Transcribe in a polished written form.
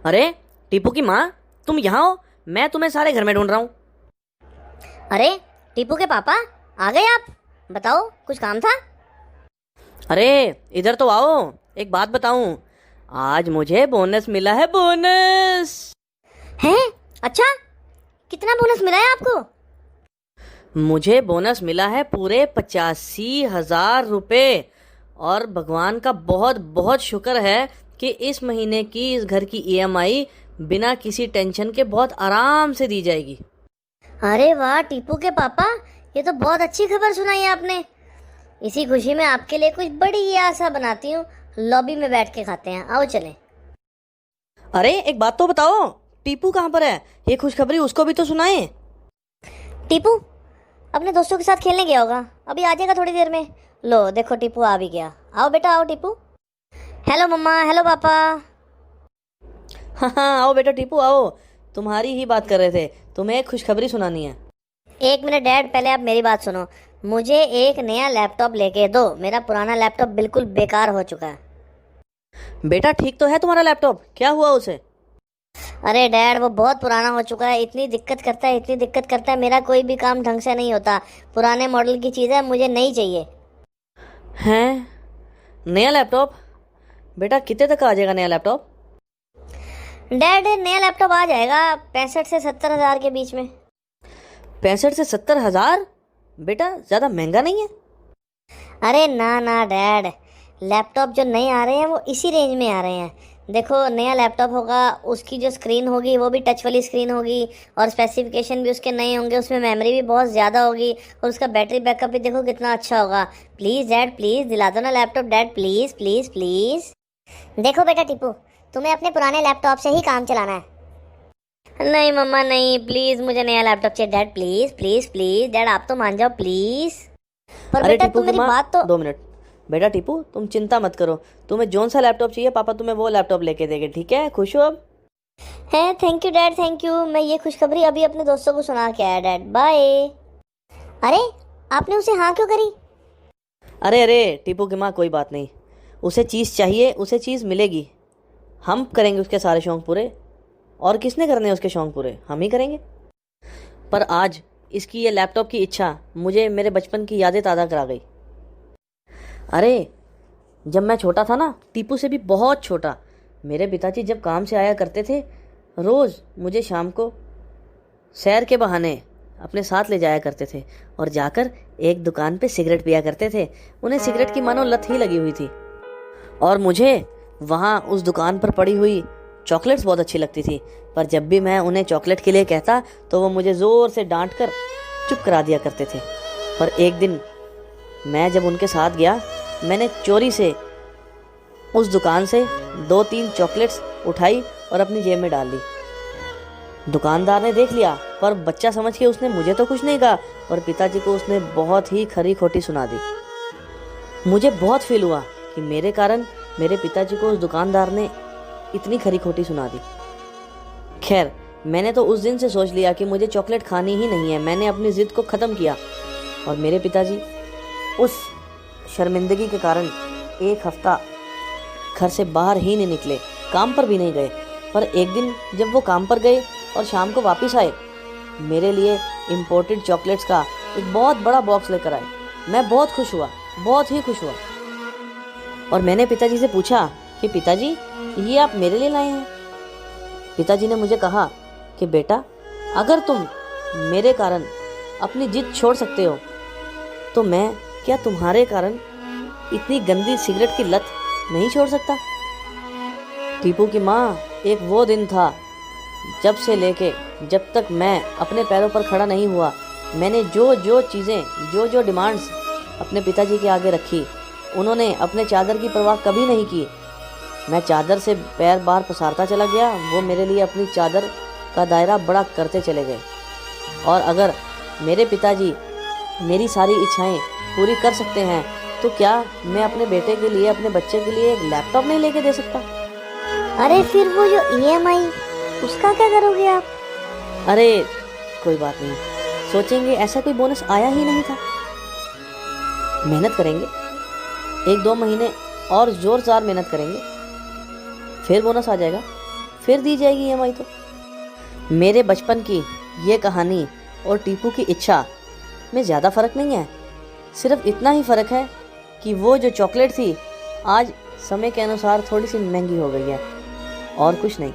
अरे टीपू की माँ, तुम यहाँ हो? मैं तुम्हें सारे घर में ढूंढ रहा हूँ। अरे टीपू के पापा, आ गए आप? बताओ, कुछ काम था? अरे इधर तो आओ, एक बात बताऊँ। आज मुझे बोनस मिला है, बोनस। हैं? अच्छा, कितना बोनस मिला है आपको? मुझे बोनस मिला है पूरे 85,000 रुपये। और भगवान का बहुत बहुत शुक्र है कि इस महीने की इस घर की ईएमआई बिना किसी टेंशन के बहुत आराम से दी जाएगी। अरे वाह टीपू के पापा, ये तो बहुत अच्छी खबर सुनाई आपने। इसी खुशी में आपके लिए कुछ बड़ी ही आशा बनाती हूँ। लॉबी में बैठ के खाते हैं, आओ चलें। अरे एक बात तो बताओ, टीपू कहाँ पर है? ये खुशखबरी उसको भी तो सुनाए। टीपू अपने दोस्तों के साथ खेलने गया होगा, अभी आ जाएगा थोड़ी देर में। लो देखो, टीपू आ भी गया। आओ बेटा, आओ टीपू। हेलो मम्मा, हेलो पापा। हाँ हाँ, आओ बेटा टीपू आओ। तुम्हारी ही बात कर रहे थे, तुम्हें एक खुशखबरी सुनानी है। एक मिनट डैड, पहले आप मेरी बात सुनो। मुझे एक नया लैपटॉप लेके दो, मेरा पुराना लैपटॉप बिल्कुल बेकार हो चुका है। बेटा ठीक तो है तुम्हारा लैपटॉप, क्या हुआ उसे? अरे डैड, वो बहुत पुराना हो चुका है, इतनी दिक्कत करता है, इतनी दिक्कत करता है, मेरा कोई भी काम ढंग से नहीं होता। पुराने मॉडल की चीज़ है, मुझे नहीं चाहिए। हैं? नया लैपटॉप? बेटा कितने तक आ जाएगा नया लैपटॉप? डैड नया लैपटॉप आ जाएगा 65 से 70 हज़ार के बीच में। 65 से 70,000? बेटा ज़्यादा महंगा नहीं है? अरे ना ना डैड, लैपटॉप जो नए आ रहे हैं वो इसी रेंज में आ रहे हैं। देखो, नया लैपटॉप होगा, उसकी जो स्क्रीन होगी वो भी टच वाली स्क्रीन होगी, और स्पेसिफिकेशन भी उसके नए होंगे, उसमें मेमोरी भी बहुत ज़्यादा होगी, और उसका बैटरी बैकअप भी देखो कितना अच्छा होगा। प्लीज़ डैड, प्लीज़ दिला दो ना laptop dad, please please please. देखो बेटा टीपू, तुम्हें अपने पुराने लैपटॉप से ही काम चलाना है। नहीं मम्मा नहीं, प्लीज़ मुझे नया लैपटॉप चाहिए dad, please please please dad, आप तो मान जाओ प्लीज़। पर अरे बेटा टीपू तुम की मेरी माँ, बात तो। 2 मिनट। बेटा टीपू तुम चिंता मत करो, तुम्हें जौन सा लैपटॉप चाहिए पापा तुम्हें वो लैपटॉप लेके देंगे, ठीक है? खुश हो अब? है, thank you dad, thank you. मैं ये खुशखबरी अभी अपने दोस्तों को सुना के आया डैड, बाय। अरे, आपने उसे हाँ क्यों करी? अरे अरे टीपू की माँ, कोई बात नहीं। उसे चीज़ चाहिए, उसे चीज़ मिलेगी। हम करेंगे उसके सारे शौक पूरे। और किसने करने हैं उसके शौक पूरे? हम ही करेंगे। पर आज इसकी ये लैपटॉप की इच्छा मुझे मेरे बचपन की यादें ताज़ा करा गई। अरे जब मैं छोटा था ना, टीपू से भी बहुत छोटा, मेरे पिताजी जब काम से आया करते थे, रोज़ मुझे शाम को सैर के बहाने अपने साथ ले जाया करते थे और जाकर एक दुकान पे सिगरेट पिया करते थे। उन्हें सिगरेट की मानो लत ही लगी हुई थी। और मुझे वहाँ उस दुकान पर पड़ी हुई चॉकलेट्स बहुत अच्छी लगती थी। पर जब भी मैं उन्हें चॉकलेट के लिए कहता तो वो मुझे ज़ोर से डांट कर चुप करा दिया करते थे। पर एक दिन मैं जब उनके साथ गया, मैंने चोरी से उस दुकान से 2-3 चॉकलेट्स उठाई और अपनी जेब में डाल ली। दुकानदार ने देख लिया, पर बच्चा समझ के उसने मुझे तो कुछ नहीं कहा, पर पिताजी को उसने बहुत ही खरी खोटी सुना दी। मुझे बहुत फील हुआ कि मेरे कारण मेरे पिताजी को उस दुकानदार ने इतनी खरी खोटी सुना दी। खैर, मैंने तो उस दिन से सोच लिया कि मुझे चॉकलेट खानी ही नहीं है। मैंने अपनी ज़िद को ख़त्म किया और मेरे पिताजी उस शर्मिंदगी के कारण एक हफ्ता घर से बाहर ही नहीं निकले, काम पर भी नहीं गए। पर एक दिन जब वो काम पर गए और शाम को वापस आए, मेरे लिए इम्पोर्टेड चॉकलेट्स का एक बहुत बड़ा बॉक्स लेकर आए। मैं बहुत खुश हुआ, बहुत ही खुश हुआ। और मैंने पिताजी से पूछा कि पिताजी, ये आप मेरे लिए लाए हैं? पिताजी ने मुझे कहा कि बेटा, अगर तुम मेरे कारण अपनी जिद छोड़ सकते हो तो मैं क्या तुम्हारे कारण इतनी गंदी सिगरेट की लत नहीं छोड़ सकता? टीपू की माँ, एक वो दिन था जब से लेके जब तक मैं अपने पैरों पर खड़ा नहीं हुआ, मैंने जो जो चीज़ें, जो जो डिमांड्स अपने पिताजी के आगे रखी, उन्होंने अपने चादर की परवाह कभी नहीं की। मैं चादर से पैर बाहर पसारता चला गया, वो मेरे लिए अपनी चादर का दायरा बड़ा करते चले गए। और अगर मेरे पिताजी मेरी सारी इच्छाएं पूरी कर सकते हैं तो क्या मैं अपने बेटे के लिए, अपने बच्चे के लिए एक लैपटॉप नहीं लेके दे सकता? अरे फिर वो जो ईएमआई, उसका क्या करोगे आप? अरे कोई बात नहीं, सोचेंगे ऐसा कोई बोनस आया ही नहीं था। मेहनत करेंगे, 1-2 महीने और ज़ोरदार मेहनत करेंगे, फिर बोनस आ जाएगा। फिर दी जाएगी ईएमआई। तो मेरे बचपन की ये कहानी और टीपू की इच्छा में ज़्यादा फ़र्क नहीं है। सिर्फ इतना ही फ़र्क है कि वो जो चॉकलेट थी आज समय के अनुसार थोड़ी सी महंगी हो गई है, और कुछ नहीं।